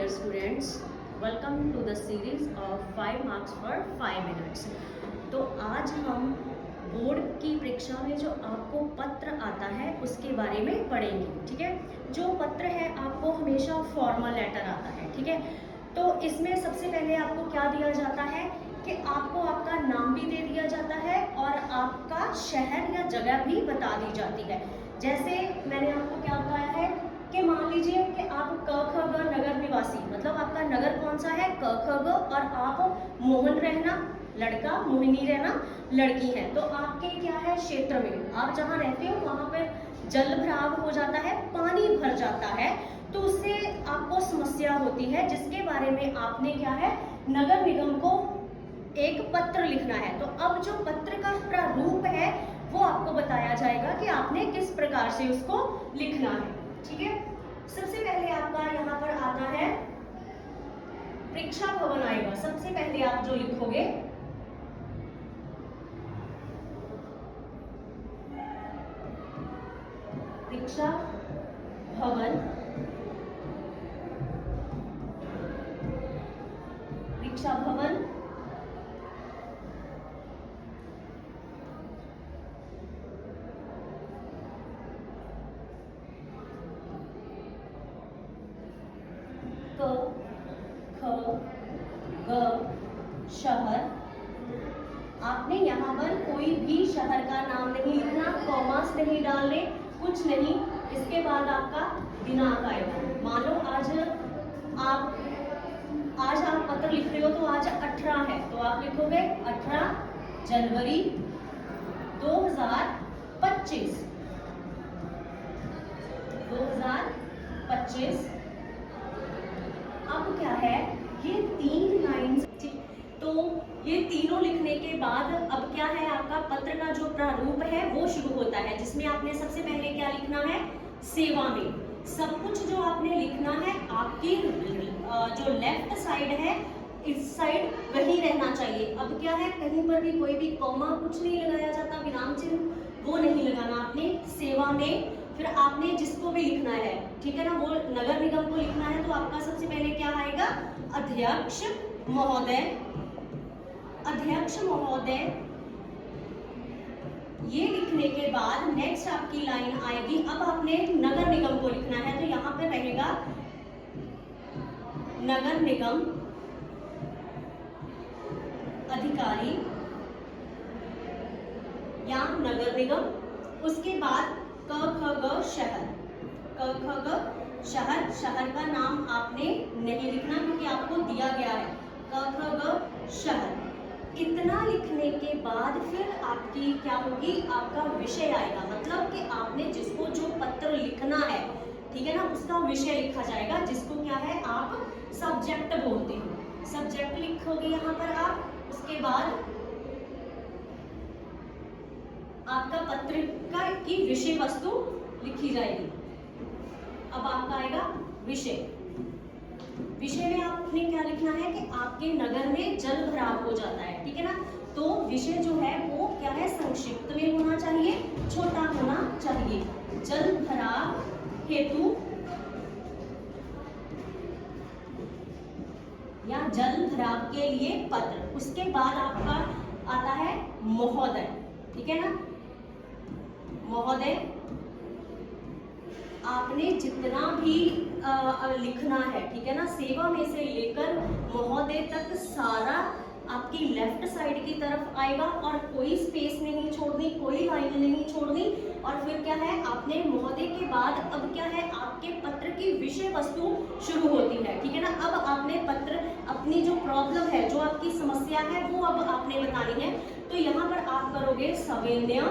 dear students, welcome to the series of 5 marks for 5 minutes। तो आज हम board की परीक्षा में जो आपको पत्र आता है उसके बारे में पढ़ेंगे। ठीक है, जो पत्र है आपको हमेशा फॉर्मल लेटर आता है। ठीक है, तो इसमें सबसे पहले आपको क्या दिया जाता है कि आपको आपका नाम भी दे दिया जाता है और आपका शहर या जगह भी बता दी जाती है। जैसे मैंने आपको क्या बताया है कि मान लीजिए कि आप क ख ग नगर निवासी, मतलब आपका नगर कौन सा है, क ख ग, और आप मोहन रहना लड़का, मोहिनी रहना लड़की है। तो आपके क्या है, क्षेत्र में आप जहाँ रहते हो वहाँ पर जल भराव हो जाता है, पानी भर जाता है, तो उससे आपको समस्या होती है, जिसके बारे में आपने क्या है, नगर निगम को एक पत्र लिखना है। तो अब जो पत्र का प्रारूप है वो आपको बताया जाएगा कि आपने किस प्रकार से उसको लिखना है। ठीक है, सबसे पहले आपका यहाँ पर आता है परीक्षा भवन आएगा। सबसे पहले आप जो लिखोगे परीक्षा भवन, परीक्षा भवन क ख ग शहर। आपने यहाँ पर कोई भी शहर का नाम नहीं लिखना, कॉमास नहीं डालने, कुछ नहीं। इसके बाद आपका दिनांक आएगा। मान लो आज आप पत्र लिख रहे हो तो आज 18 है, तो आप लिखोगे 18 जनवरी 2025। 2025। अब क्या है, ये 3 लाइन, तो ये तीनों लिखने के बाद अब क्या है, आपका पत्र का जो प्रारूप है वो शुरू होता है, जिसमें आपने सबसे पहले क्या लिखना है, सेवा में। सब कुछ जो आपने लिखना है आपकी जो लेफ्ट साइड है, इस साइड वही रहना चाहिए। अब क्या है, कहीं पर भी कोई भी कॉमा कुछ नहीं लगाया जाता, विराम चिन्ह वो नहीं लगाना आपने सेवा में। फिर आपने जिसको भी लिखना है, ठीक है ना, वो नगर निगम को लिखना है, तो आपका सबसे पहले क्या आएगा, अध्यक्ष महोदय। अध्यक्ष महोदय, ये लिखने के बाद नेक्स्ट आपकी लाइन आएगी। अब आपने नगर निगम को लिखना है, तो यहाँ पे रहेगा नगर निगम अधिकारी या नगर निगम। उसके बाद क ख ग शहर, क ख ग शहर। शहर का नाम आपने नहीं लिखना क्योंकि आपको दिया गया है, क ख ग शहर। इतना लिखने के बाद फिर आपकी क्या होगी, आपका विषय आएगा, मतलब कि आपने जिसको जो पत्र लिखना है, ठीक है ना, उसका विषय लिखा जाएगा, जिसको क्या है आप सब्जेक्ट बोलते हो। सब्जेक्ट लिखोगे यहाँ पर आप। उसके बाद आपका पत्रिका की विषय वस्तु लिखी जाएगी। अब आपका आएगा विषय। विषय में आपने क्या लिखना है कि आपके नगर में जल भराव हो जाता है, ठीक है ना, तो विषय जो है वो क्या है, संक्षिप्त में होना चाहिए, छोटा होना चाहिए। जल भराव हेतु या जल भराव के लिए पत्र। उसके बाद आपका आता है महोदय, ठीक है ना, महोदय। आपने जितना भी लिखना है, ठीक है ना, सेवा में से लेकर महोदय तक सारा आपकी लेफ्ट साइड की तरफ आएगा और कोई स्पेस नहीं छोड़नी, कोई लाइन नहीं छोड़नी। और फिर क्या है, आपने महोदय के बाद अब क्या है, आपके पत्र की विषय वस्तु शुरू होती है, ठीक है ना। अब आपने पत्र, अपनी जो प्रॉब्लम है, जो आपकी समस्या है वो अब आपने बतानी है। तो यहाँ पर आप करोगे सविनय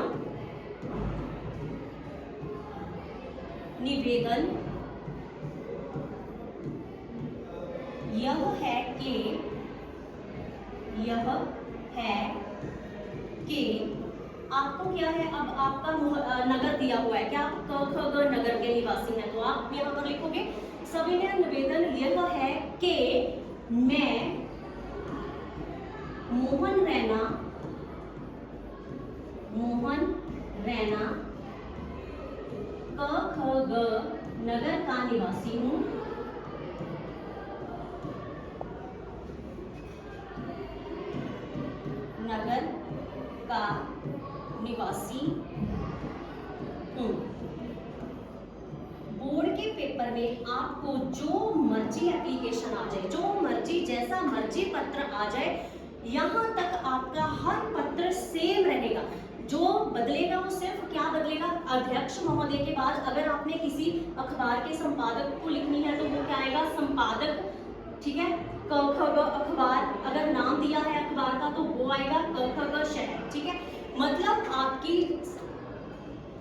निवेदन, यह है कि आपको क्या है, अब आपका नगर दिया हुआ है, क्या आप क ख ग नगर के निवासी हैं, तो आप यहाँ पर लिखोगे सविनय निवेदन, यह है कि मैं मोहन रैना क ख ग नगर का निवासी हूँ। पेपर में आपको जो मर्जी एप्लीकेशन आ जाए, जो मर्जी जैसा मर्जी पत्र आ जाए, यहाँ तक आपका हर पत्र सेम रहेगा। जो बदलेगा वो सिर्फ क्या बदलेगा, अध्यक्ष महोदय के बाद अगर आपने किसी अखबार के संपादक को लिखनी है तो वो क्या आएगा, संपादक, ठीक है। क ख ग अखबार, अगर नाम दिया है अखबार का तो वो आएगा क ख ग शहर, ठीक है। मतलब आपकी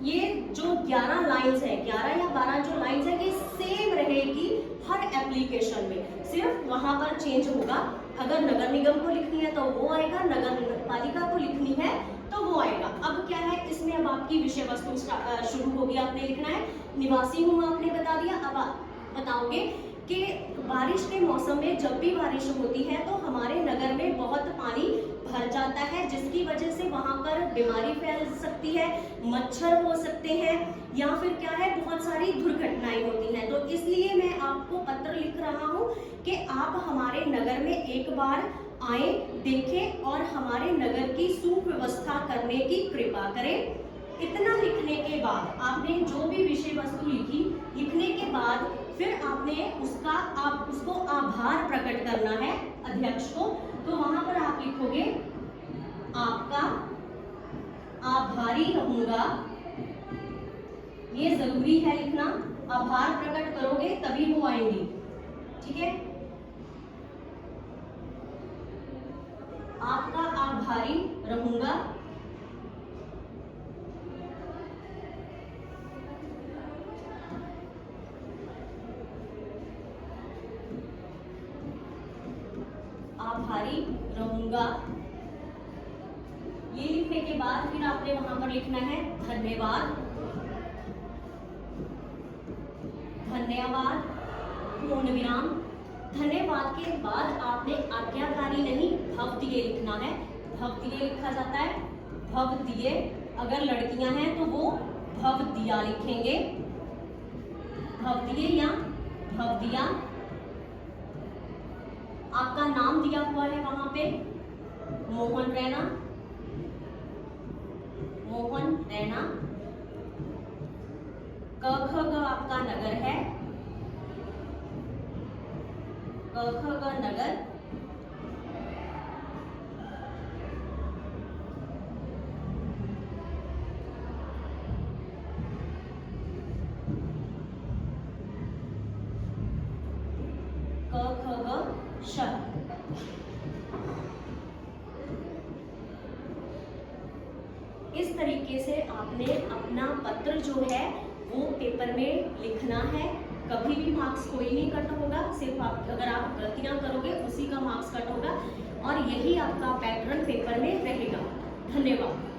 ये जो 11 लाइंस है, 11 या 12 जो लाइंस है, ये सेम रहेगी हर एप्लीकेशन में, सिर्फ वहां पर चेंज होगा। अगर नगर निगम को लिखनी है तो वो आएगा, नगर पालिका को लिखनी है तो वो आएगा। अब क्या है इसमें, अब आपकी विषय वस्तु शुरू होगी, आपने लिखना है निवासी हूँ, आपने बता दिया। अब आप बताओगे कि बारिश के मौसम में जब भी बारिश होती है तो हमारे नगर में बहुत पानी भर जाता है, जिसकी वजह से वहां पर बीमारी फैल सकती है, मच्छर हो सकते हैं, या फिर क्या है बहुत सारी दुर्घटनाएं होती हैं। तो इसलिए मैं आपको पत्र लिख रहा हूं कि आप हमारे नगर में एक बार आए, देखें और हमारे नगर की सुव्यवस्था करने की कृपा करें। इतना लिखने के बाद आपने जो भी विषय वस्तु लिखी, लिखने के बाद फिर आपने आप उसको आभार प्रकट करना है अध्यक्ष को। तो वहां पर आप लिखोगे आपका आभारी रहूंगा, ये जरूरी है लिखना, आभार प्रकट करोगे तभी वो आएंगी, ठीक है। आपका आभारी रहूंगा, आभारी रहूंगा। ये लिखने के बाद फिर आपने वहां पर लिखना है धन्यवाद, धन्यवाद पूर्ण विराम। धन्यवाद के बाद आपने आज्ञाकारी नहीं भवदीय लिखना है। भवदीय लिखा जाता है, भवदीय, अगर लड़कियां हैं तो वो भवदिया लिखेंगे, भवदीय या भवदिया। आपका नाम दिया हुआ है वहां पे मोहन रैना, मोहन रैना। क ख ग आपका नगर है, क ख ग नगर। क ख ग शहर। इस तरीके से आपने अपना पत्र जो है वो पेपर में लिखना है। कभी भी मार्क्स कोई नहीं कट होगा, सिर्फ अगर आप गलतियां करोगे उसी का मार्क्स कट होगा, और यही आपका पैटर्न पेपर में रहेगा। धन्यवाद।